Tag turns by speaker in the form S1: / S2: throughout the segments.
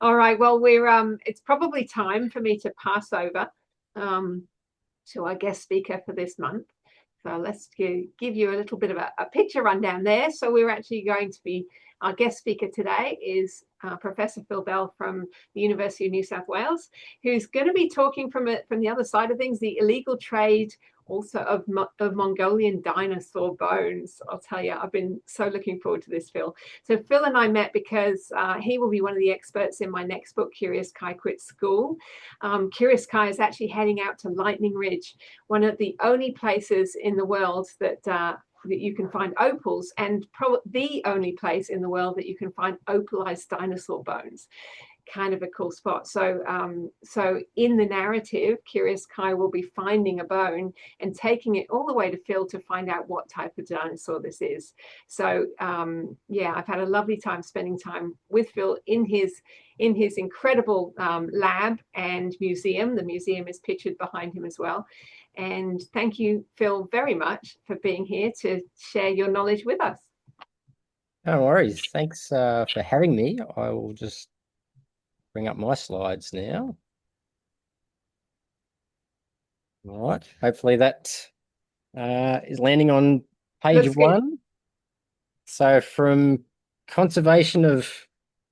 S1: All right. Well, it's probably time for me to pass over um to our guest speaker for this month. So let's give you a little bit of a picture rundown there. So we're actually going to be, our guest speaker today is Professor Phil Bell from the University of New South Wales, who's going to be talking from the other side of things, the illegal trade also of Mongolian dinosaur bones. I'll tell you, I've been so looking forward to this, Phil. So Phil and I met because he will be one of the experts in my next book, Curious Kai Quits School. Curious Kai is actually heading out to Lightning Ridge, one of the only places in the world that you can find opals, and the only place in the world that you can find opalized dinosaur bones. Kind of a cool spot. So in the narrative, Curious Kai will be finding a bone and taking it all the way to Phil to find out what type of dinosaur this is. So yeah, I've had a lovely time spending time with Phil in his incredible lab and museum. The museum is pictured behind him as well. And thank you, Phil, very much for being here to share your knowledge with us.
S2: No worries. Thanks for having me. I will just bring up my slides now. All right. Hopefully that is landing on page
S1: Looks good.
S2: one. So from conservation of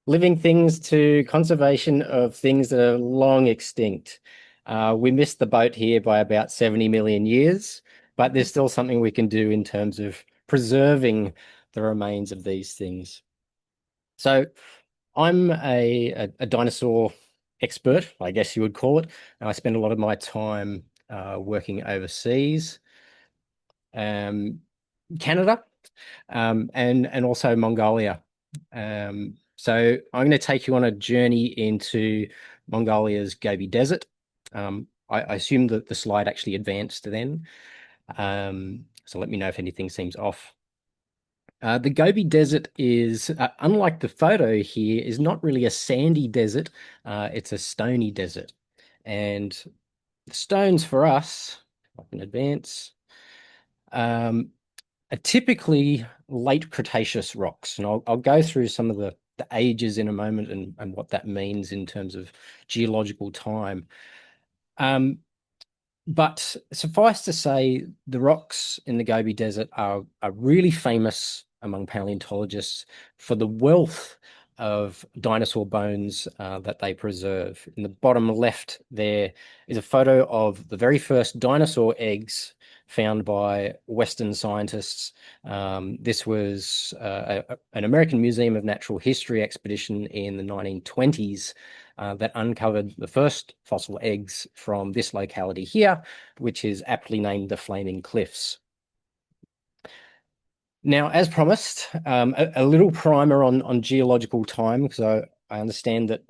S2: living things to conservation of things that are long extinct. We missed the boat here by about 70 million years, but there's still something we can do in terms of preserving the remains of these things. So I'm a dinosaur expert, I guess you would call it. And I spend a lot of my time working overseas, Canada, and also Mongolia. So I'm going to take you on a journey into Mongolia's Gobi Desert. I assume that the slide actually advanced then. So let me know if anything seems off. The Gobi Desert is, unlike the photo here, is not really a sandy desert. It's a stony desert. And the stones for us, if I can advance, are typically late Cretaceous rocks. And I'll go through some of the ages in a moment and what that means in terms of geological time. But suffice to say, the rocks in the Gobi Desert are really famous among paleontologists for the wealth of dinosaur bones that they preserve. In the bottom left, there is a photo of the very first dinosaur eggs found by Western scientists. This was an American Museum of Natural History expedition in the 1920s that uncovered the first fossil eggs from this locality here, which is aptly named the Flaming Cliffs. Now, as promised, a little primer on geological time, because I understand that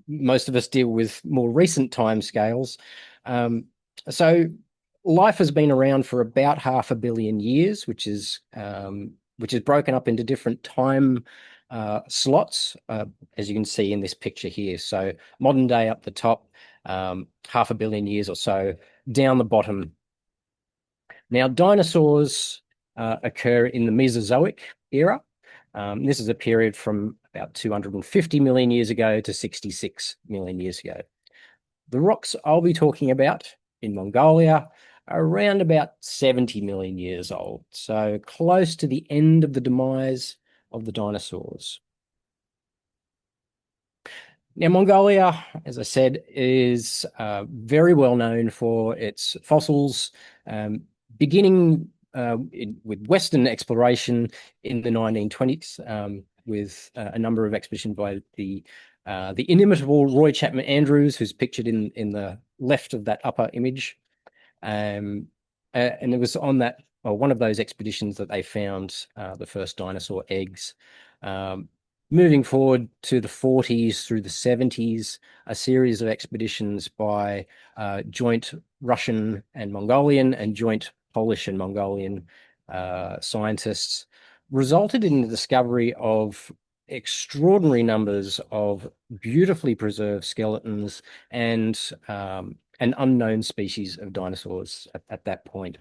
S2: most of us deal with more recent time scales. So life has been around for about 500 million years, which is broken up into different time slots, as you can see in this picture here. So modern day up the top, 500 million years or so down the bottom. Now, dinosaurs occur in the Mesozoic era. This is a period from about 250 million years ago to 66 million years ago. The rocks I'll be talking about in Mongolia are around about 70 million years old, so close to the end of the demise of the dinosaurs. Now, Mongolia, as I said, is very well known for its fossils, beginning with Western exploration in the 1920s, with a number of expeditions by the inimitable Roy Chapman Andrews, who's pictured in the left of that upper image. And it was on that, or one of those expeditions, that they found the first dinosaur eggs. Moving forward to the 40s through the 70s, a series of expeditions by joint Russian and Mongolian and joint Polish and Mongolian scientists resulted in the discovery of extraordinary numbers of beautifully preserved skeletons and an unknown species of dinosaurs at that point.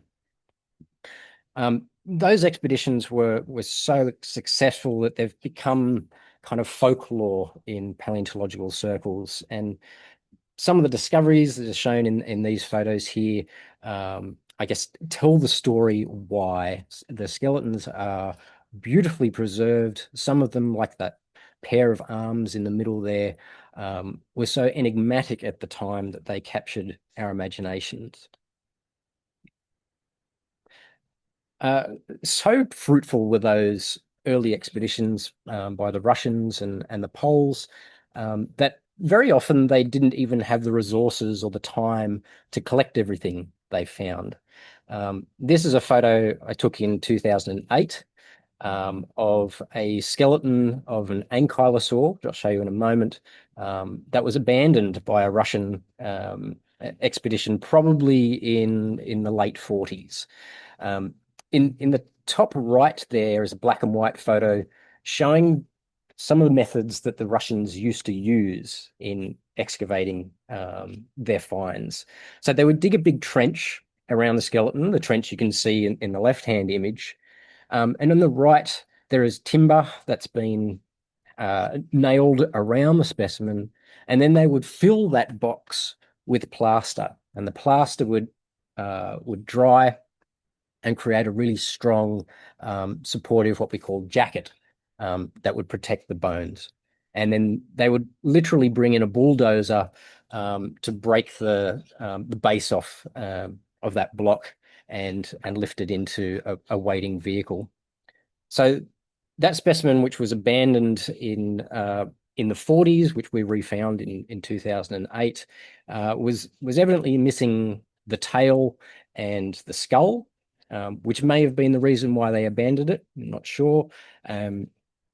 S2: Those expeditions were so successful that they've become kind of folklore in paleontological circles. And some of the discoveries that are shown in these photos here, I guess, tell the story why. The skeletons are beautifully preserved. Some of them, like that pair of arms in the middle there, were so enigmatic at the time that they captured our imaginations. Uh, so fruitful were those early expeditions by the Russians and the Poles that very often they didn't even have the resources or the time to collect everything they found. This is a photo I took in 2008 of a skeleton of an ankylosaur, which I'll show you in a moment, that was abandoned by a Russian expedition, probably in the late 40s. Um, in the top right there is a black and white photo showing some of the methods that the Russians used to use in excavating their finds. So they would dig a big trench around the skeleton, the trench you can see in the left-hand image. And on the right, there is timber that's been nailed around the specimen, and then they would fill that box with plaster, and the plaster would dry and create a really strong, supportive, what we call jacket, that would protect the bones. And then they would literally bring in a bulldozer to break the base off of that block and lift it into a waiting vehicle. So that specimen, which was abandoned in the 40s, which we refound in 2008, was evidently missing the tail and the skull, which may have been the reason why they abandoned it. I'm not sure.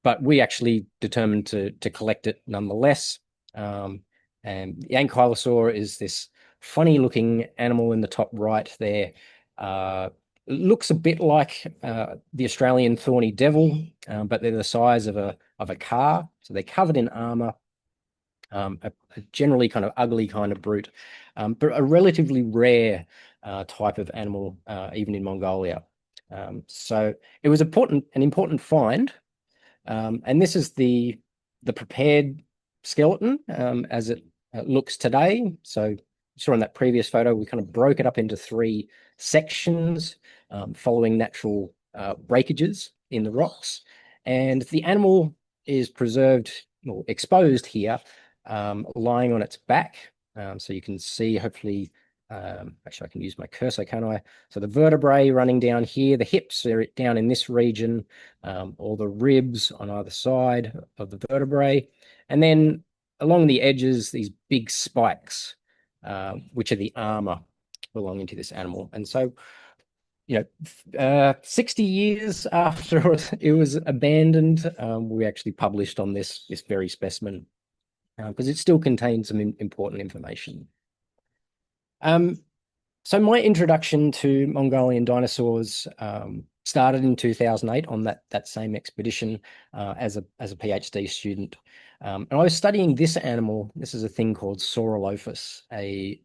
S2: But we actually determined to collect it nonetheless. And the ankylosaur is this funny looking animal in the top right there. It looks a bit like the Australian thorny devil, but they're the size of a car. So they're covered in armor, a generally kind of ugly kind of brute, but a relatively rare type of animal, even in Mongolia. So it was an important find. And this is the prepared skeleton as it looks today. So you saw in that previous photo, we kind of broke it up into three sections following natural breakages in the rocks. And the animal is preserved or exposed here, lying on its back. So you can see, hopefully, actually, I can use my cursor, can't I? So the vertebrae running down here, the hips are down in this region, all the ribs on either side of the vertebrae. And then along the edges, these big spikes, which are the armor belonging to this animal. And so, 60 years after it was abandoned, we actually published on this very specimen because it still contains some important information. So my introduction to Mongolian dinosaurs started in 2008 on that same expedition as a PhD student. And I was studying this animal. This is a thing called Saurolophus, a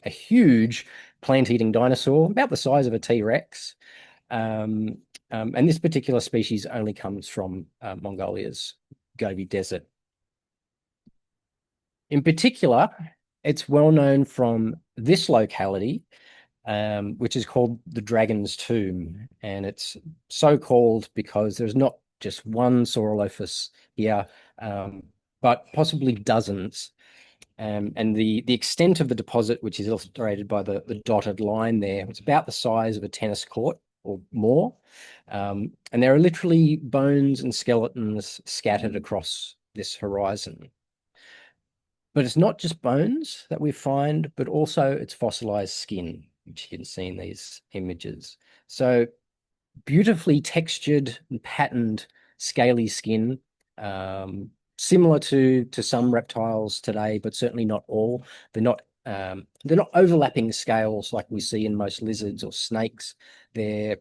S2: huge plant-eating dinosaur, about the size of a T-Rex. And this particular species only comes from Mongolia's Gobi Desert. In particular, it's well known from this locality, which is called the Dragon's Tomb. And it's so called because there's not just one Saurolophus here, but possibly dozens. And the extent of the deposit, which is illustrated by the dotted line there, it's about the size of a tennis court or more. And there are literally bones and skeletons scattered across this horizon. But it's not just bones that we find, but also its fossilized skin, which you can see in these images. So beautifully textured and patterned scaly skin, similar to some reptiles today, but certainly not all. They're not overlapping scales like we see in most lizards or snakes. The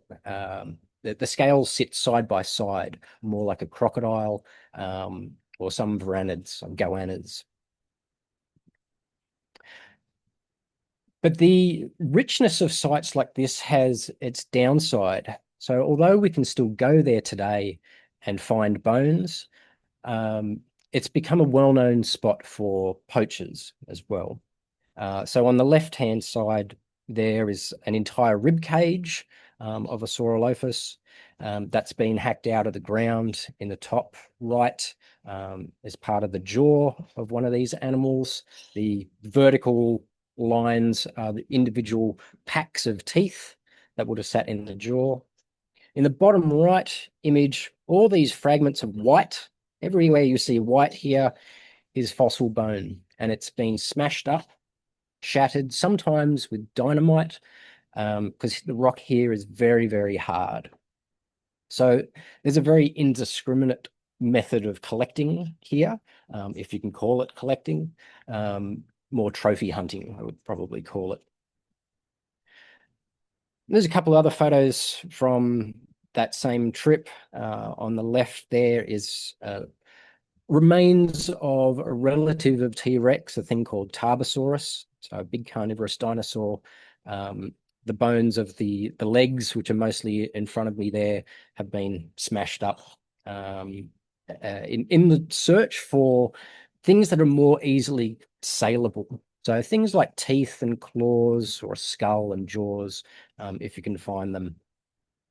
S2: scales sit side by side, more like a crocodile, or some varanids, some goannas. But the richness of sites like this has its downside. So although we can still go there today and find bones, it's become a well-known spot for poachers as well. So on the left-hand side, there is an entire rib cage of a Saurolophus that's been hacked out of the ground in the top right as part of the jaw of one of these animals. The vertical lines are the individual packs of teeth that would have sat in the jaw. In the bottom right image, all these fragments of white, everywhere you see white here is fossil bone, and it's been smashed up, shattered, sometimes with dynamite, because the rock here is very, very hard. So there's a very indiscriminate method of collecting here, if you can call it collecting. More trophy hunting, I would probably call it. There's a couple other photos from that same trip. On the left there is remains of a relative of T-Rex, a thing called Tarbosaurus, so a big carnivorous dinosaur. The bones of the legs, which are mostly in front of me there, have been smashed up in the search for things that are more easily saleable. So things like teeth and claws, or a skull and jaws, if you can find them.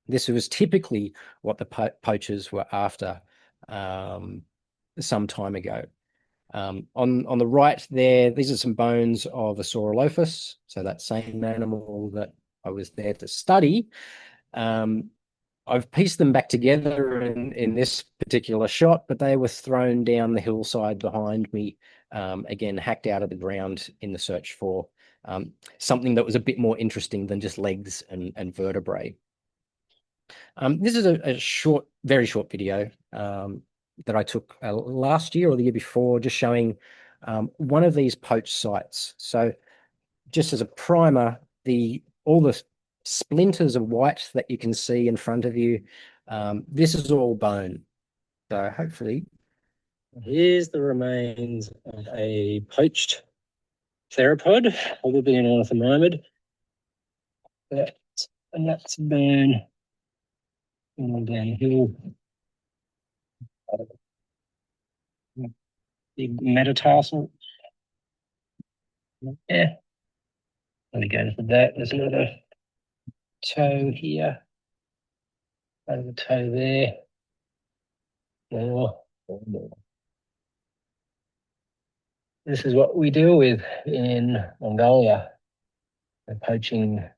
S2: This was typically what the poachers were after some time ago. On the right there, these are some bones of a Saurolophus, so that same animal that I was there to study. I've pieced them back together in this particular shot, but they were thrown down the hillside behind me, again, hacked out of the ground in the search for something that was a bit more interesting than just legs and vertebrae. This is a short, very short video that I took last year or the year before, just showing one of these poached sites. So just as a primer, all the splinters of white that you can see in front of you, this is all bone. So hopefully, here's the remains of a poached theropod, probably an ornithomimid. And that's bone downhill. Big metatarsal. Yeah. Let me go to that. There's another toe here. Another toe there. More. This is what we deal with in Mongolia. Poaching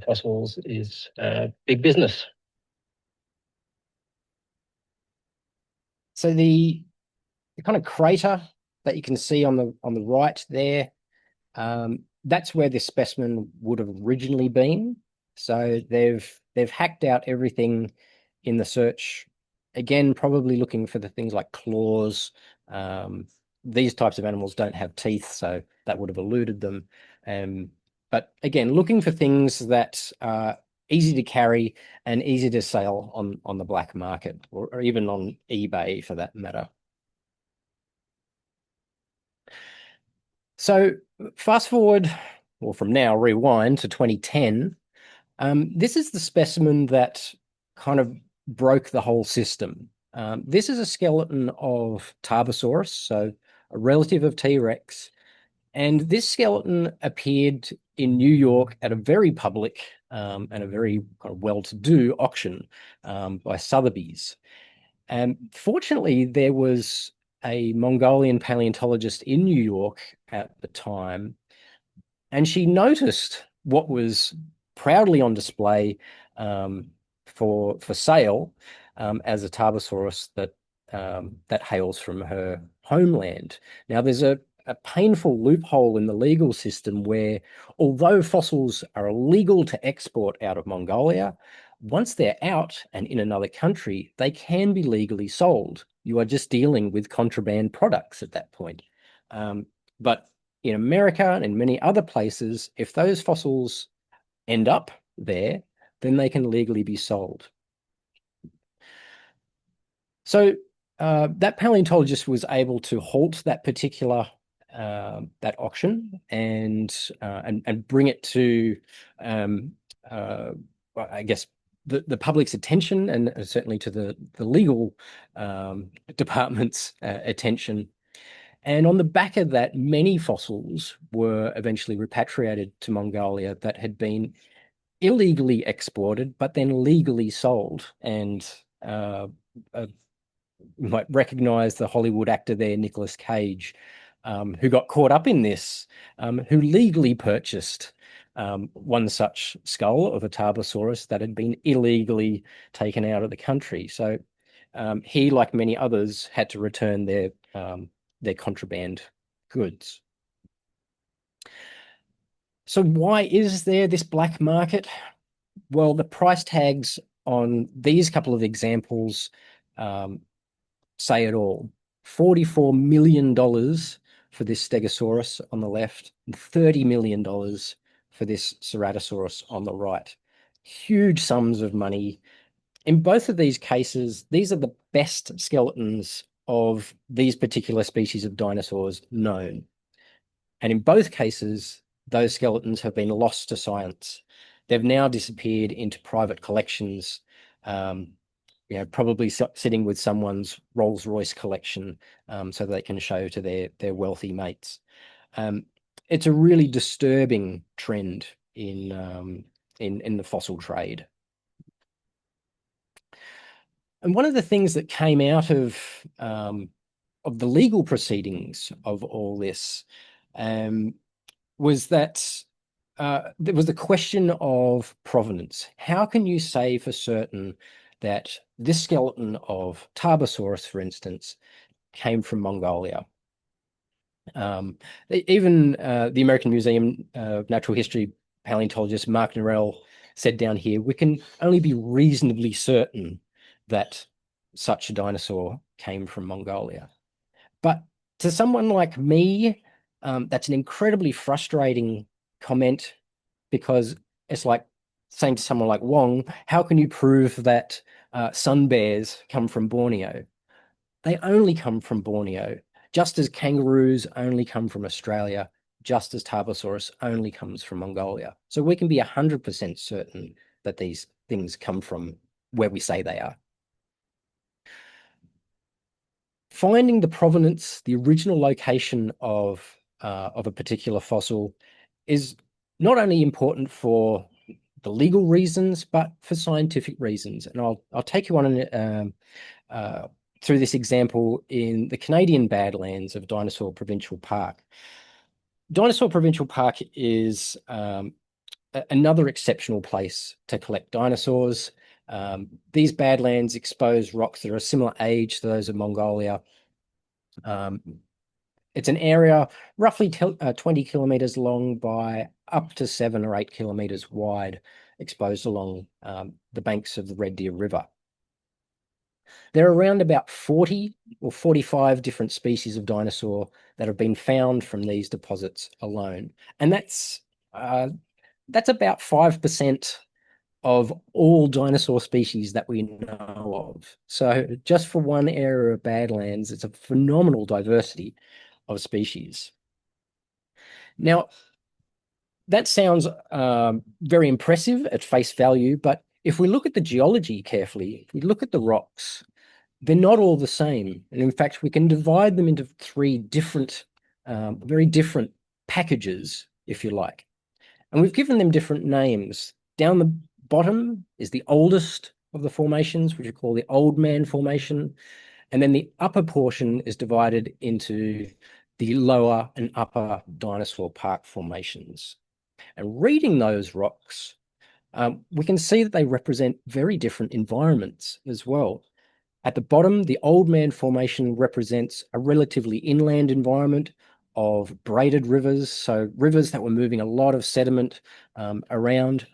S2: fossils is big business. So the kind of crater that you can see on the right there, that's where this specimen would have originally been. So they've hacked out everything in the search. Again, probably looking for the things like claws. These types of animals don't have teeth, so that would have eluded them. But again, looking for things that are easy to carry and easy to sell on the black market, or even on eBay for that matter. So fast forward, or from now, rewind to 2010. This is the specimen that kind of broke the whole system. This is a skeleton of Tarbosaurus, so a relative of T-Rex. And this skeleton appeared in New York at a very public and a very kind of well-to-do auction by Sotheby's. And fortunately, there was a Mongolian paleontologist in New York at the time, and she noticed what was proudly on display for sale as a Tarbosaurus that hails from her homeland. Now, there's a painful loophole in the legal system where, although fossils are illegal to export out of Mongolia, once they're out and in another country, they can be legally sold. You are just dealing with contraband products at that point. But in America and in many other places, if those fossils end up there, then they can legally be sold. So that paleontologist was able to halt that particular that auction and bring it to I guess the public's attention, and certainly to the legal department's attention. And on the back of that, many fossils were eventually repatriated to Mongolia that had been illegally exported, but then legally sold. And uh, you might recognize the Hollywood actor there, Nicolas Cage, who got caught up in this, who legally purchased one such skull of a Tarbosaurus that had been illegally taken out of the country. So he, like many others, had to return their contraband goods. So why is there this black market? Well, the price tags on these couple of examples say it all. $44 million for this Stegosaurus on the left, and $30 million for this Ceratosaurus on the right. Huge sums of money. In both of these cases, these are the best skeletons of these particular species of dinosaurs known. And in both cases, those skeletons have been lost to science. They've now disappeared into private collections, probably sitting with someone's Rolls-Royce collection, so they can show to their wealthy mates. It's a really disturbing trend in the fossil trade. And one of the things that came out of the legal proceedings of all this was that there was the question of provenance. How can you say for certain that this skeleton of Tarbosaurus, for instance, came from Mongolia? Even the American Museum of Natural History paleontologist Mark Norell said down here, we can only be reasonably certain that such a dinosaur came from Mongolia. But to someone like me, that's an incredibly frustrating comment, because it's like saying to someone like Wong, how can you prove that sun bears come from Borneo? They only come from Borneo, just as kangaroos only come from Australia, just as Tarbosaurus only comes from Mongolia. So we can be 100% certain that these things come from where we say they are. Finding the provenance, the original location of a particular fossil is not only important for the legal reasons, but for scientific reasons. And I'll take you on through this example in the Canadian Badlands of Dinosaur Provincial Park. Dinosaur Provincial Park is another exceptional place to collect dinosaurs. These badlands expose rocks that are a similar age to those of Mongolia. It's an area roughly 20 kilometers long by up to 7 or 8 kilometers wide, exposed along the banks of the Red Deer River. There are around about 40 or 45 different species of dinosaur that have been found from these deposits alone. And that's about 5% of all dinosaur species that we know of. So just for one area of Badlands, it's a phenomenal diversity of species. Now, that sounds very impressive at face value, but if we look at the geology carefully, if we look at the rocks, they're not all the same. And in fact, we can divide them into 3 different, very different packages, if you like. And we've given them different names. Down the bottom is the oldest of the formations, which we call the Old Man Formation. And then the upper portion is divided into the lower and upper Dinosaur Park formations. And reading those rocks, we can see that they represent very different environments as well. At the bottom, the Old Man Formation represents a relatively inland environment of braided rivers, so rivers that were moving a lot of sediment around.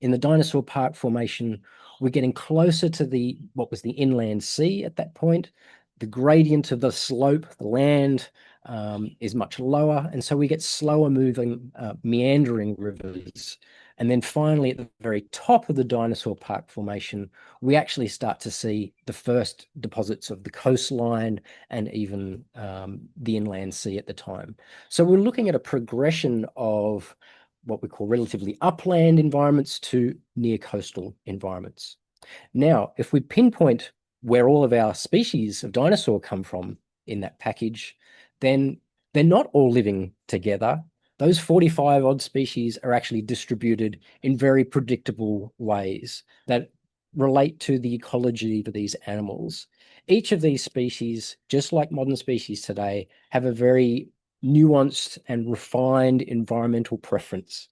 S2: In the Dinosaur Park Formation, we're getting closer to what was the inland sea at that point. The gradient of the slope, the land, is much lower, and so we get slower moving, meandering rivers. And then finally, at the very top of the Dinosaur Park Formation, we actually start to see the first deposits of the coastline and even the inland sea at the time. So we're looking at a progression of what we call relatively upland environments to near coastal environments. Now, if we pinpoint where all of our species of dinosaur come from in that package, then they're not all living together. Those 45 odd species are actually distributed in very predictable ways that relate to the ecology of these animals. Each of these species, just like modern species today, have a very nuanced and refined environmental preference.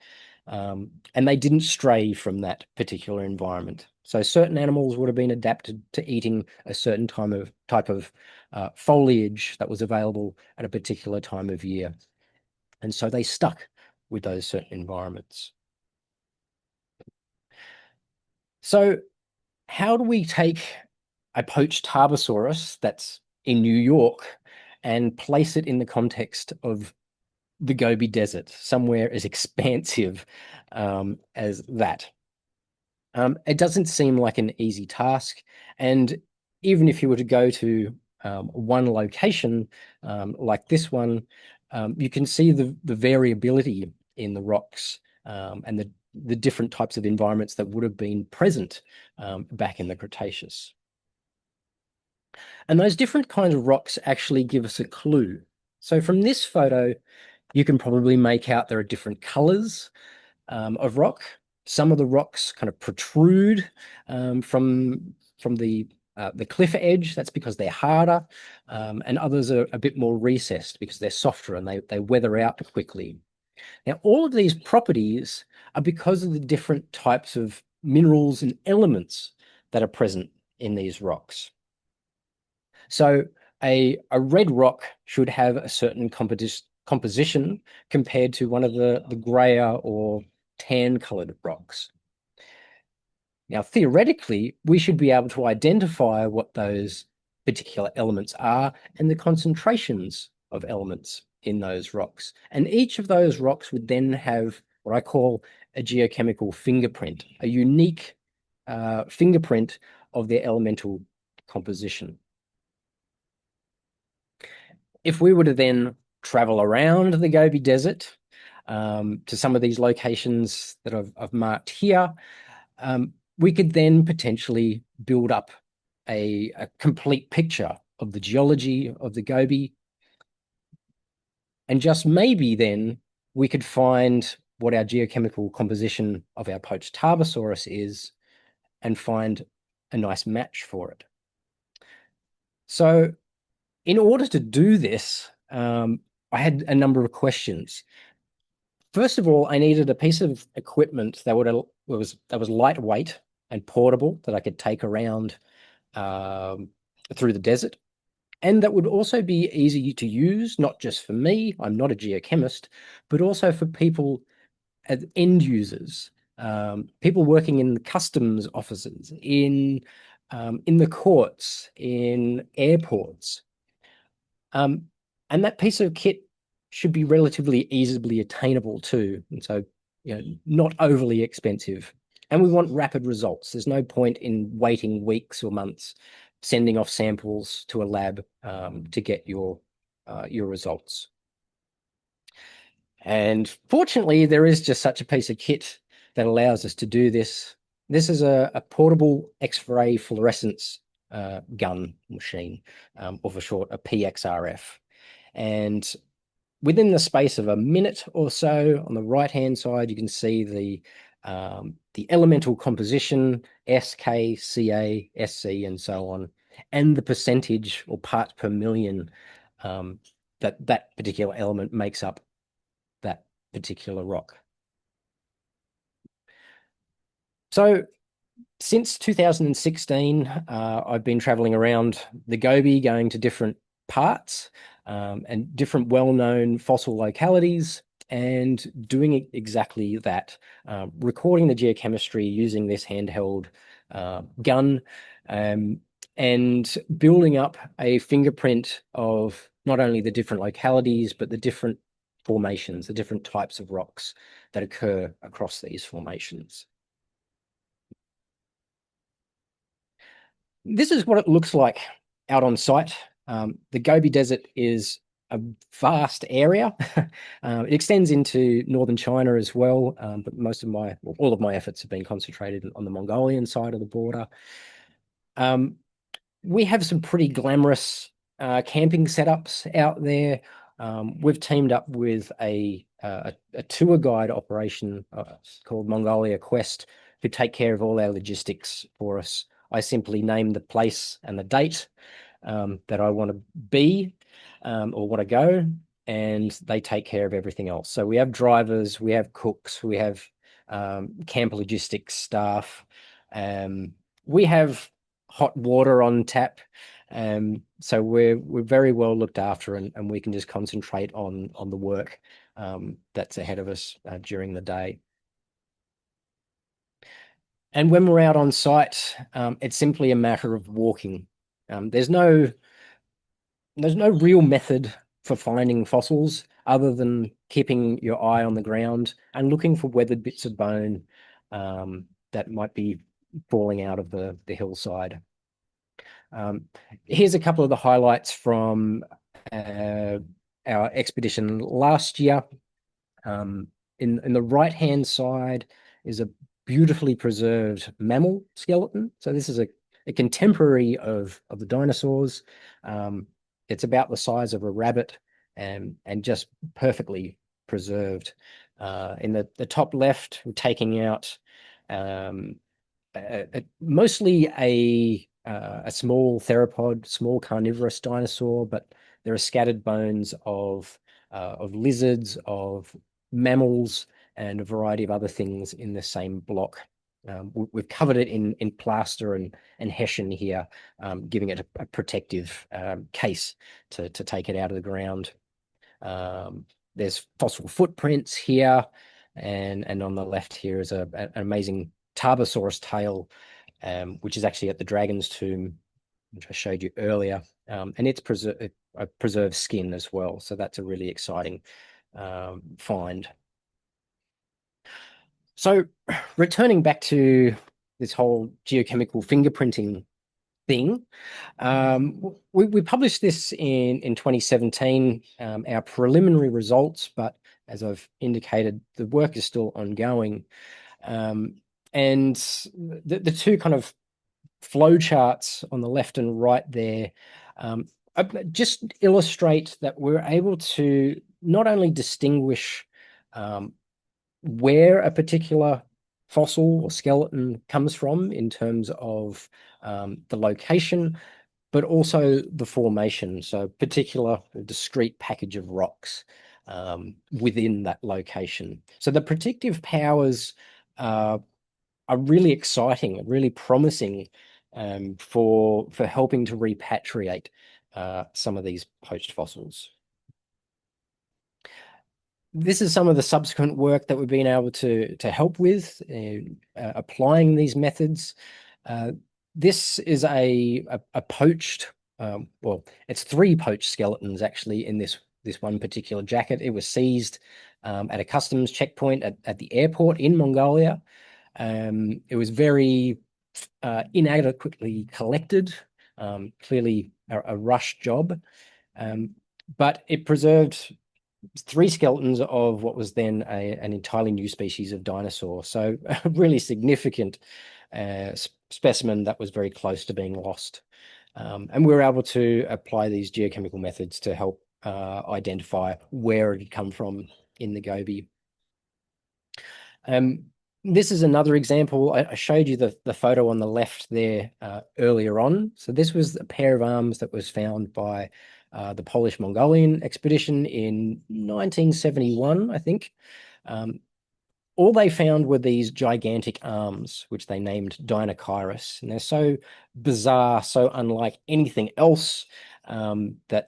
S2: And they didn't stray from that particular environment. So certain animals would have been adapted to eating a certain type of foliage that was available at a particular time of year. And so they stuck with those certain environments. So how do we take a poached Tarbosaurus that's in New York and place it in the context of the Gobi Desert, somewhere as expansive as that? It doesn't seem like an easy task. And even if you were to go to one location like this one, you can see the variability in the rocks and the different types of environments that would have been present back in the Cretaceous. And those different kinds of rocks actually give us a clue. So from this photo, you can probably make out there are different colors of rock. Some of the rocks kind of protrude from the cliff edge. That's because they're harder, and others are a bit more recessed because they're softer and they weather out quickly. Now, all of these properties are because of the different types of minerals and elements that are present in these rocks. So a red rock should have a certain composition compared to one of the grayer or tan-colored rocks. Now, theoretically, we should be able to identify what those particular elements are and the concentrations of elements in those rocks. And each of those rocks would then have what I call a geochemical fingerprint, a unique fingerprint of their elemental composition. If we were to then travel around the Gobi Desert to some of these locations that I've marked here, we could then potentially build up a complete picture of the geology of the Gobi. And just maybe then we could find what our geochemical composition of our poached Tarbosaurus is and find a nice match for it. So in order to do this, I had a number of questions. First of all, I needed a piece of equipment that was lightweight and portable that I could take around through the desert, and that would also be easy to use, not just for me, I'm not a geochemist, but also for people as end users, people working in the customs offices, in the courts, in airports. And that piece of kit should be relatively easily attainable too. And so, not overly expensive. And we want rapid results. There's no point in waiting weeks or months, sending off samples to a lab to get your results. And fortunately, there is just such a piece of kit that allows us to do this. This is a portable X-ray fluorescence gun machine, or for short, a PXRF. And within the space of a minute or so, on the right-hand side, you can see the elemental composition, SK, Ca, Sc, and so on, and the percentage or parts per million that particular element makes up that particular rock. So since 2016, I've been traveling around the Gobi, going to different parts and different well-known fossil localities and doing exactly that, recording the geochemistry using this handheld gun and building up a fingerprint of not only the different localities, but the different formations, the different types of rocks that occur across these formations. This is what it looks like out on site. The Gobi Desert is a vast area. It extends into northern China as well, but all of my efforts have been concentrated on the Mongolian side of the border. We have some pretty glamorous camping setups out there. We've teamed up with a tour guide operation called Mongolia Quest, who take care of all our logistics for us. I simply name the place and the date that I want to be or want to go, and they take care of everything else. So we have drivers, we have cooks, we have camp logistics staff, we have hot water on tap. So we're very well looked after, and we can just concentrate on the work that's ahead of us during the day. And when we're out on site, it's simply a matter of walking. There's no real method for finding fossils other than keeping your eye on the ground and looking for weathered bits of bone that might be falling out of the hillside. Here's a couple of the highlights from our expedition last year. In the right-hand side is a beautifully preserved mammal skeleton. So this is a contemporary of the dinosaurs. It's about the size of a rabbit and just perfectly preserved. In the top left, we're taking out mostly a small theropod, small carnivorous dinosaur, but there are scattered bones of lizards, of mammals, and a variety of other things in the same block. We've covered it in plaster and hessian here, giving it a protective case to take it out of the ground. There's fossil footprints here, and on the left here is an amazing Tarbosaurus tail, which is actually at the Dragon's Tomb, which I showed you earlier, and it's preserved skin as well. So that's a really exciting find. So returning back to this whole geochemical fingerprinting thing, we published this in 2017, our preliminary results, but as I've indicated, the work is still ongoing. And the two kind of flow charts on the left and right there just illustrate that we're able to not only distinguish where a particular fossil or skeleton comes from in terms of the location, but also the formation. So particular discrete package of rocks within that location. So the predictive powers are really exciting, really promising for helping to repatriate some of these poached fossils. This is some of the subsequent work that we've been able to help with applying these methods. This is a poached, well, it's 3 poached skeletons actually in this one particular jacket. It was seized at a customs checkpoint at the airport in Mongolia. It was very inadequately collected, clearly a rush job, but it preserved 3 skeletons of what was then an entirely new species of dinosaur. So a really significant specimen that was very close to being lost. And we were able to apply these geochemical methods to help identify where it had come from in the Gobi. This is another example. I showed you the photo on the left there earlier on. So this was a pair of arms that was found by the Polish-Mongolian expedition in 1971, I think. All they found were these gigantic arms, which they named Dinosaurus. And they're so bizarre, so unlike anything else, that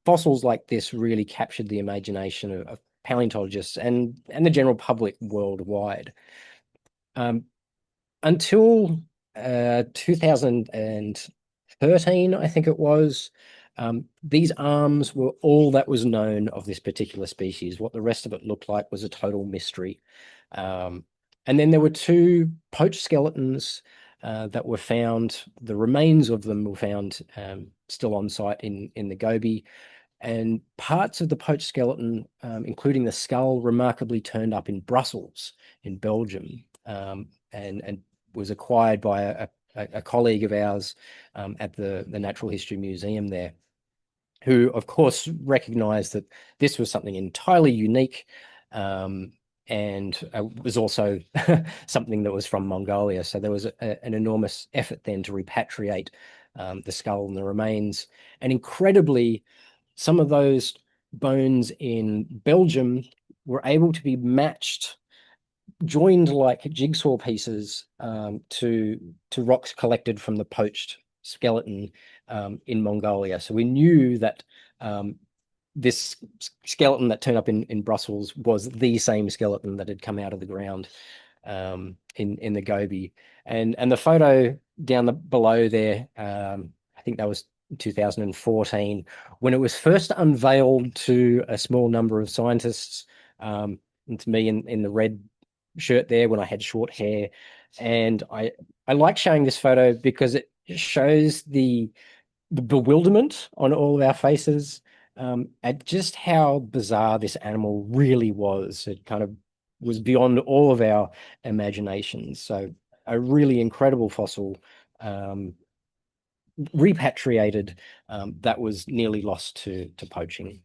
S2: fossils like this really captured the imagination of paleontologists and the general public worldwide. Until 2013, I think it was, these arms were all that was known of this particular species. What the rest of it looked like was a total mystery. And then there were 2 poached skeletons that were found. The remains of them were found still on site in the Gobi. and parts of the poached skeleton, including the skull, remarkably turned up in Brussels, in Belgium, and was acquired by a colleague of ours at the Natural History Museum there, who, of course, recognized that this was something entirely unique, and was also something that was from Mongolia. So there was an enormous effort then to repatriate the skull and the remains. And incredibly, some of those bones in Belgium were able to be matched, joined like jigsaw pieces, to rocks collected from the poached skeleton in Mongolia. So we knew that this skeleton that turned up in Brussels was the same skeleton that had come out of the ground in the Gobi. And the photo down below there, I think that was 2014, when it was first unveiled to a small number of scientists, and to me in the red shirt there when I had short hair. And I like showing this photo because it shows the bewilderment on all of our faces, at just how bizarre this animal really was. It kind of was beyond all of our imaginations. So a really incredible fossil, repatriated, that was nearly lost to poaching.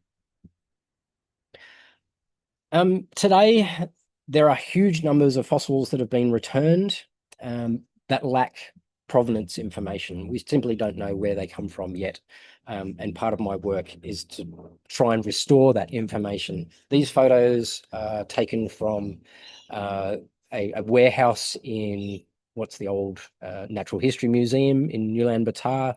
S2: Today, there are huge numbers of fossils that have been returned, that lack provenance information. We simply don't know where they come from yet. And part of my work is to try and restore that information. These photos are taken from a warehouse in what's the old Natural History Museum in Ulaanbaatar.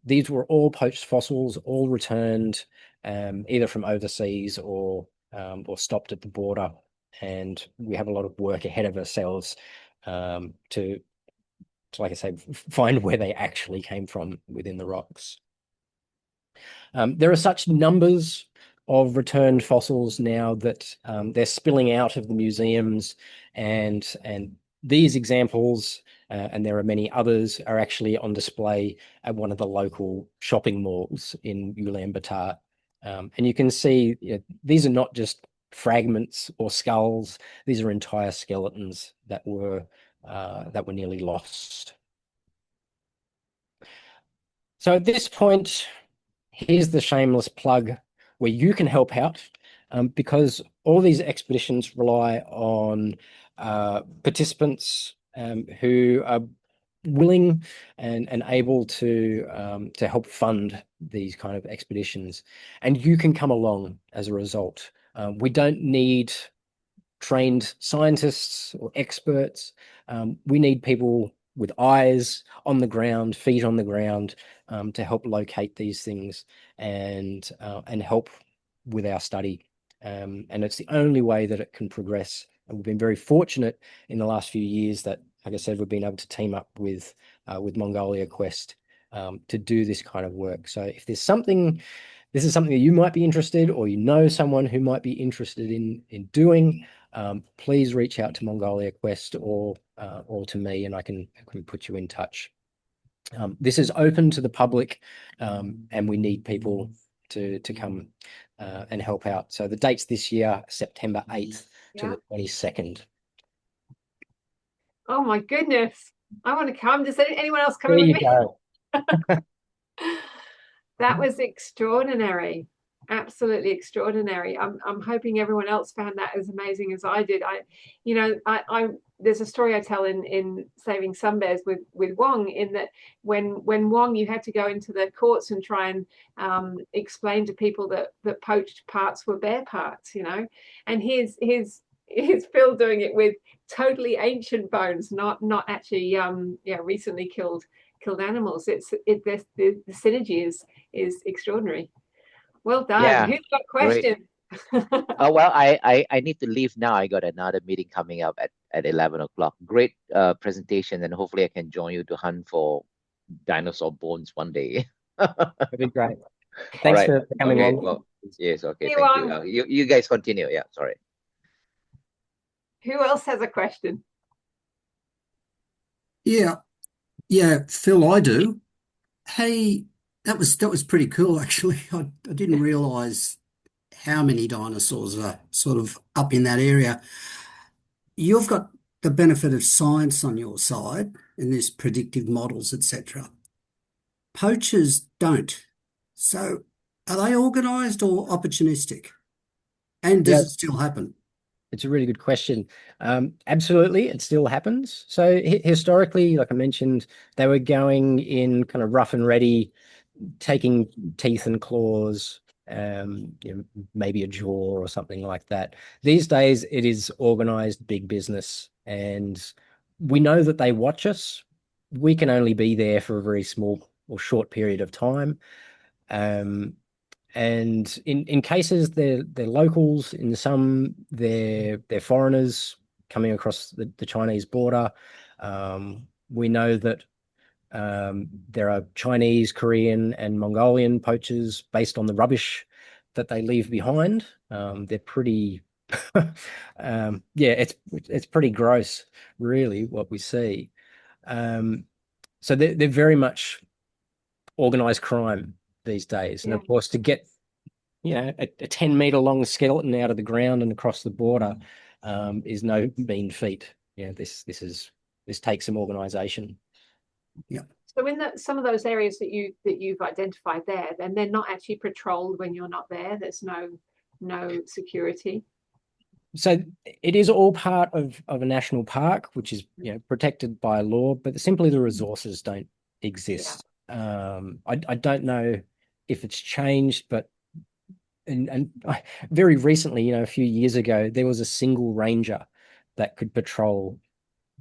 S2: These were all poached fossils, all returned either from overseas or stopped at the border. And we have a lot of work ahead of ourselves to, like I say, find where they actually came from within the rocks. There are such numbers of returned fossils now that they're spilling out of the museums, and these examples, and there are many others, are actually on display at one of the local shopping malls in Ulaanbaatar. And you can see, these are not just fragments or skulls; these are entire skeletons that were nearly lost. So at this point, here's the shameless plug where you can help out, because all these expeditions rely on participants who are willing and able to help fund these kind of expeditions. And you can come along as a result. We don't need trained scientists or experts. We need people with eyes on the ground, feet on the ground, to help locate these things and help with our study. And it's the only way that it can progress. And we've been very fortunate in the last few years that, like I said, we've been able to team up with Mongolia Quest to do this kind of work. So if there's something, this is something that you might be interested, or you know someone who might be interested in doing, please reach out to Mongolia Quest or to me, and I can put you in touch. This is open to the public, and we need people to come and help out. So the dates this year, September 8th to the 22nd.
S1: Oh my goodness. I want to come. Does anyone else
S2: There
S1: coming with
S2: you
S1: me?
S2: go.
S1: That was extraordinary. Absolutely extraordinary. I'm hoping everyone else found that as amazing as I did. I there's a story I tell in Saving Sun Bears with Wong, in that when Wong, you had to go into the courts and try and explain to people that poached parts were bear parts, and here's Phil doing it with totally ancient bones, not actually recently killed animals. The synergy is extraordinary. Well done.
S3: Yeah,
S1: Who's got
S3: great.
S1: questions?
S3: Oh, well, I need to leave now. I got another meeting coming up at 11 o'clock. Great presentation, and hopefully I can join you to hunt for dinosaur bones one day.
S2: That'd be great.
S3: All
S2: Thanks
S3: right.
S2: for coming
S3: Okay.
S2: on.
S3: Well, yes. Okay.
S1: You,
S3: Thank you. You guys continue. Yeah. Sorry.
S1: who else has a question?
S4: Yeah, yeah, Phil, I do. Hey, that was pretty cool, actually. I didn't realize how many dinosaurs are sort of up in that area. You've got the benefit of science on your side and this predictive models, etc. Poachers don't. So are they organised or opportunistic? And does
S2: Yeah,
S4: it still happen?
S2: it's a really good question. Absolutely, it still happens. So historically, like I mentioned, they were going in kind of rough and ready, taking teeth and claws, maybe a jaw or something like that. These days, it is organized big business, and we know that they watch us. We can only be there for a very small or short period of time. Um, and in cases they're locals, in some they're foreigners coming across the Chinese border. We know that there are Chinese, Korean, and Mongolian poachers based on the rubbish that they leave behind. They're pretty, yeah, it's pretty gross, really, what we see. So they're very much organized crime these days, and
S1: Yeah.
S2: of course, to get a 10-meter long skeleton out of the ground and across the border is no mean feat. Yeah, this takes some organization.
S4: Yeah.
S1: So in some of those areas that you've identified there, then they're not actually patrolled when you're not there. There's no security.
S2: So it is all part of a national park, which is protected by law, but simply the resources don't exist. I don't know if it's changed, but very recently, a few years ago, there was a single ranger that could patrol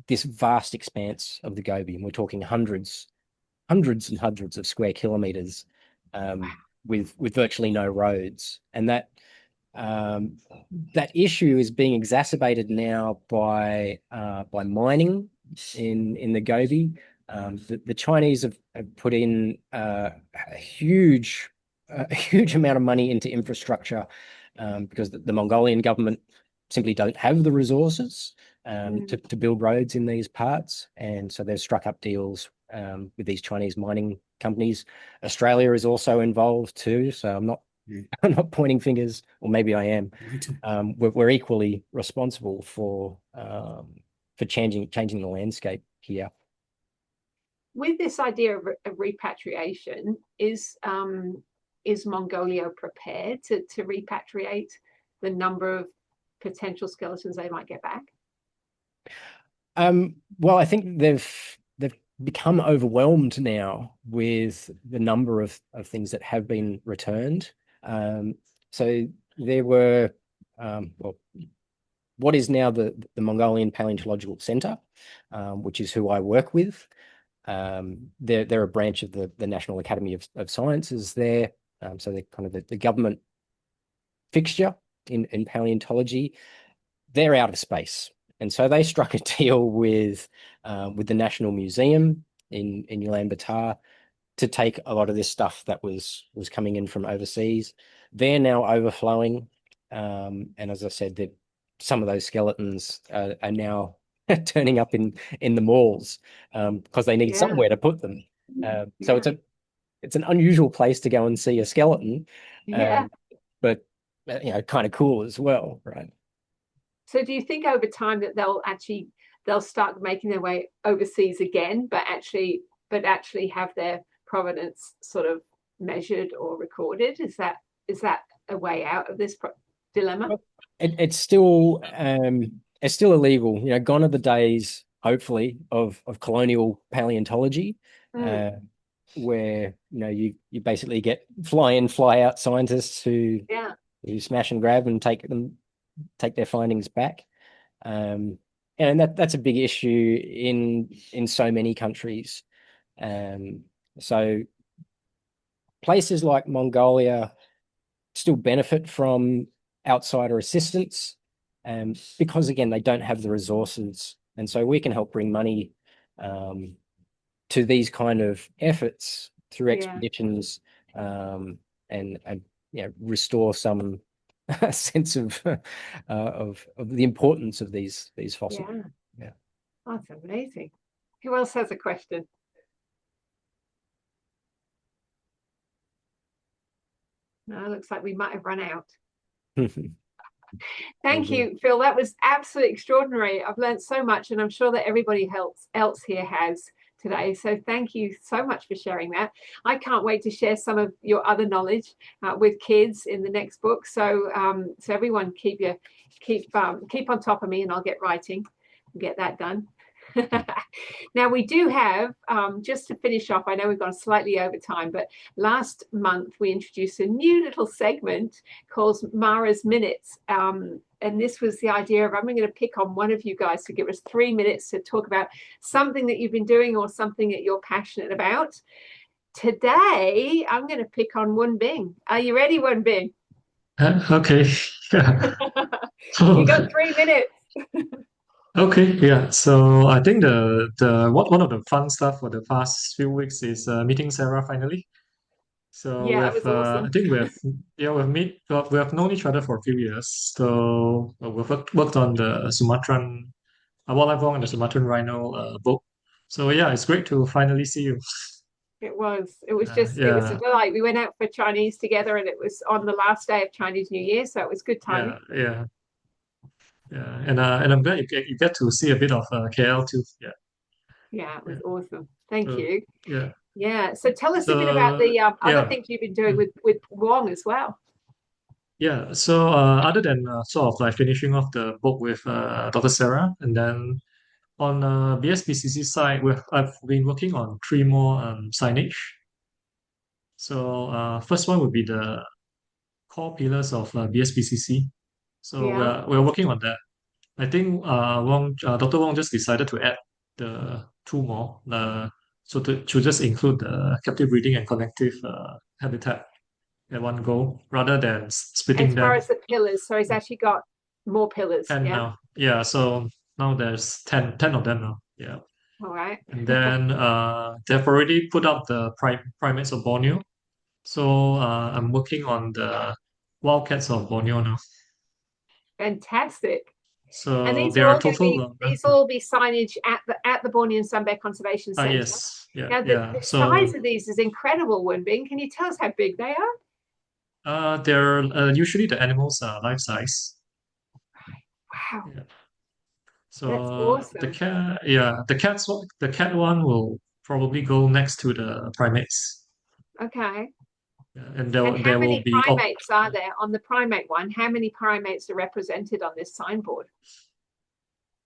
S2: this vast expanse of the Gobi, and we're talking hundreds and hundreds of square kilometers, with virtually no roads. And that issue is being exacerbated now by mining in the Gobi. The Chinese have put in a huge amount of money into infrastructure, because the Mongolian government simply don't have the resources to build roads in these parts, and so they've struck up deals with these Chinese mining companies. Australia is also involved too, so I'm not pointing fingers, or maybe I am. We're equally responsible for changing the landscape here.
S1: With this idea of repatriation, is Mongolia prepared to repatriate the number of potential skeletons they might get back?
S2: Well, I think they've become overwhelmed now with the number of things that have been returned. So there were, what is now the Mongolian Paleontological Center, which is who I work with. They're a branch of the National Academy of Sciences there. So they're kind of the government fixture in paleontology. They're out of space. And so they struck a deal with the National Museum in Ulaanbaatar to take a lot of this stuff that was coming in from overseas. They're now overflowing, and as I said, some of those skeletons are now turning up in the malls because they need somewhere to put them. So it's an unusual place to go and see a skeleton, but kind of cool as well, right?
S1: So do you think over time that they'll start making their way overseas again, but actually have their provenance sort of measured or recorded? Is that a way out of this dilemma?
S2: Well, it's still illegal. Gone are the days, hopefully, of colonial paleontology, where you basically get fly in, fly out scientists who smash and grab and take their findings back. And that's a big issue in so many countries. So places like Mongolia still benefit from outsider assistance, because again, they don't have the resources. And so we can help bring money to these kind of efforts through expeditions, and restore some sense of the importance of these fossils. Yeah.
S1: That's amazing. Who else has a question? No, looks like we might have run out.
S2: Thank
S1: Thank you, Phil. That was absolutely extraordinary. I've learned so much, and I'm sure that everybody else here has today. So thank you so much for sharing that. I can't wait to share some of your other knowledge with kids in the next book. So so everyone keep on top of me, and I'll get writing and get that done. Now we do have, just to finish off, I know we've gone slightly over time, but last month we introduced a new little segment called Mara's Minutes. And this was the idea of, I'm going to pick on one of you guys to give us 3 minutes to talk about something that you've been doing or something that you're passionate about. Today, I'm going to pick on Wen Bing. Are you ready, Wen Bing?
S5: Okay. Yeah.
S1: You got 3 minutes.
S5: Okay. Yeah. So I think one of the fun stuff for the past few weeks is meeting Sarah finally. So
S1: Yeah, it was awesome.
S5: I think we have known each other for a few years. So we've worked on the Sumatran wildlife walk and the Sumatran rhino book. So yeah, it's great to finally see you.
S1: It was just it was a
S5: Yeah.
S1: delight. We went out for Chinese together, and it was on the last day of Chinese New Year, so it was good timing.
S5: Yeah. And I'm glad you get to see a bit of KL too. Yeah.
S1: Yeah, it
S5: Yeah.
S1: was awesome. Thank
S5: So
S1: you.
S5: yeah.
S1: Yeah. So tell us a bit about
S5: So
S1: the other
S5: yeah.
S1: things you've been doing with Wong as well.
S5: Yeah, so other than sort of like finishing off the book with Dr. Sarah, and then on BSBCC side, I've been working on 3 more signage. So first one would be the core pillars of BSBCC. So
S1: Yeah.
S5: we're working on that. I think Dr. Wong just decided to add the 2 more, to just include the captive breeding and connective habitat at one go, rather than splitting
S1: As far
S5: them.
S1: as the pillars, so he's actually got more pillars.
S5: 10
S1: Yeah.
S5: now. Yeah, so now there's 10 of them now. Yeah.
S1: All right.
S5: And then they've already put up the primates of Borneo. So I'm working on the wildcats of Borneo now.
S1: Fantastic. And
S5: So
S1: these
S5: there
S1: are
S5: are
S1: all going to be
S5: total
S1: these will all be signage at the Borneo and Sun Conservation Centre.
S5: yes. Yeah,
S1: Now
S5: yeah.
S1: the
S5: So
S1: size of these is incredible, Wen Bing. Can you tell us how big they are?
S5: they're usually the animals are life size.
S1: Wow,
S5: Yeah.
S1: that's
S5: So
S1: awesome.
S5: the cat one will probably go next to the primates.
S1: Okay.
S5: Yeah, and
S1: And how
S5: there will
S1: many
S5: be
S1: primates are there on the primate one? How many primates are represented on this signboard?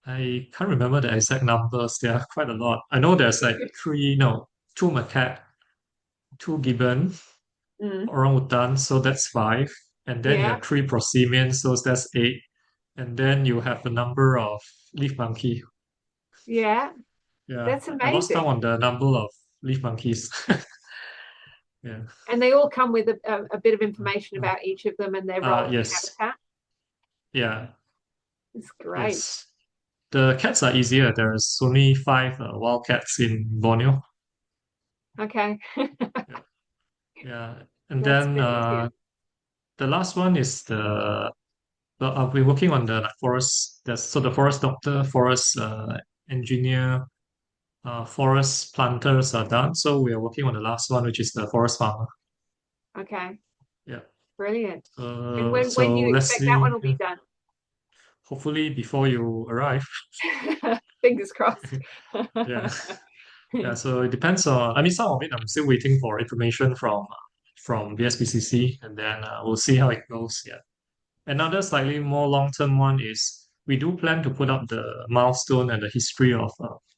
S5: I can't remember the exact numbers. There are quite a lot. I know there's like 2 macaque, 2 gibbon,
S1: Mm,
S5: orangutan, so that's 5. And then you
S1: yeah,
S5: have 3 prosimians, so that's 8. And then you have a number of leaf monkey.
S1: yeah,
S5: Yeah,
S1: that's
S5: I lost count
S1: amazing.
S5: on the number of leaf monkeys. Yeah.
S1: And they all come with a bit of information about each of them and their role in the
S5: Yes.
S1: habitat.
S5: Yeah.
S1: It's great.
S5: Yes. The cats are easier. There's only 5 wild cats in Borneo.
S1: Okay.
S5: Yeah. Yeah. And
S1: That's
S5: then
S1: brilliant.
S5: the last one is I've been working on the like, forest. The forest doctor, forest engineer, forest planters are done. So we are working on the last one, which is the forest farmer.
S1: Okay,
S5: Yeah.
S1: brilliant. And when do
S5: So
S1: you
S5: let's
S1: expect that one
S5: see.
S1: will be done?
S5: Hopefully before you arrive.
S1: Fingers crossed.
S5: Yeah. Yeah. So it depends on. I mean, some of it I'm still waiting for information from BSPCC, and then we'll see how it goes. Yeah. Another slightly more long-term one is we do plan to put up the milestone and the history of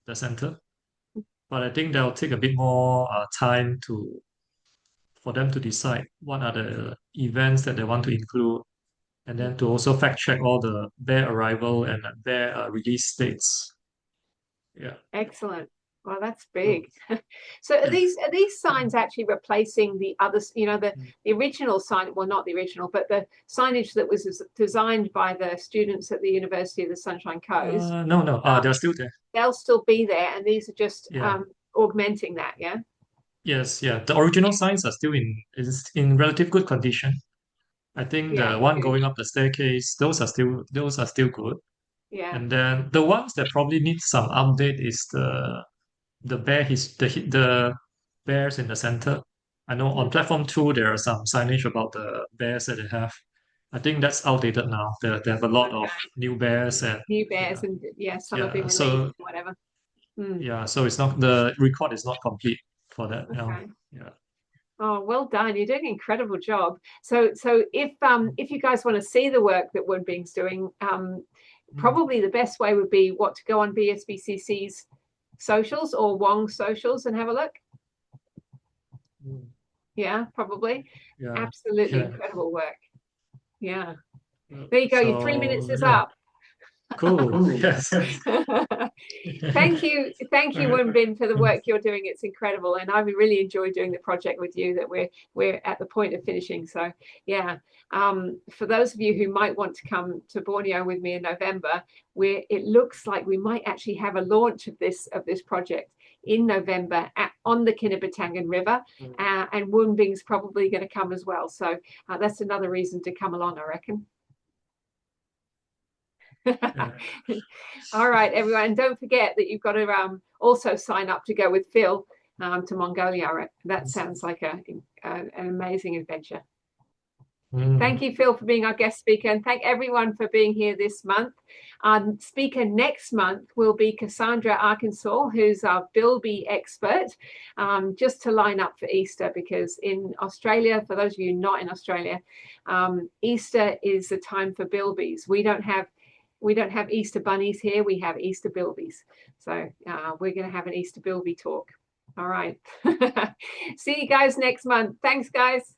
S5: the center, but I think that'll take a bit more time for them to decide what are the events that they want to include, and then to also fact check all the bear arrival and bear release dates. Yeah.
S1: Excellent. Well, that's
S5: So,
S1: big. So
S5: yeah.
S1: are these signs actually replacing the others,
S5: Mm.
S1: the original sign, well, not the original, but the signage that was designed by the students at the University of the Sunshine Coast?
S5: No.
S1: Um,
S5: They're still there.
S1: they'll still be there, and these are just
S5: Yeah.
S1: augmenting that, yeah?
S5: Yes. Yeah. The original signs are still in relative good condition. I think
S1: Yeah,
S5: the one
S1: good.
S5: going up the staircase, those are still good.
S1: Yeah.
S5: And then the ones that probably need some update is the bears in the center. I know on platform 2 there are some signage about the bears that they have. I think that's outdated now. They have a lot of new bears and
S1: New bears,
S5: yeah,
S1: and some have been
S5: yeah.
S1: released,
S5: So
S1: whatever.
S5: yeah, so it's not, the record is not complete for that now.
S1: Okay.
S5: Yeah.
S1: Oh, well done. You're doing an incredible job. So if you guys want to see the work that Woodbing's doing, probably the best way would be to go on BSBCC's socials or Wong's socials and have a look. Yeah, probably.
S5: Yeah.
S1: Absolutely
S5: Yeah.
S1: incredible work. Yeah. There you go. Your 3 minutes is
S5: yeah.
S1: up.
S5: Cool. Yes.
S1: Thank you,
S5: All right.
S1: Wenbin, for the work you're doing. It's incredible, and I've really enjoyed doing the project with you that we're at the point of finishing. So yeah, for those of you who might want to come to Borneo with me in November, it looks like we might actually have a launch of this project in November on the Kinabatangan River, and Woonbing's probably going to come as well. So that's another reason to come along, I reckon.
S5: Yeah.
S1: All right, everyone. And don't forget that you've got to also sign up to go with Phil to Mongolia. That sounds like an amazing adventure. Thank you, Phil, for being our guest speaker, and thank everyone for being here this month. Speaker next month will be Cassandra Arkansas, who's our bilby expert, just to line up for Easter, because in Australia, for those of you not in Australia, Easter is the time for bilbies. We don't have Easter bunnies here. We have Easter bilbies. So we're going to have an Easter bilby talk. All right. See you guys next month. Thanks, guys.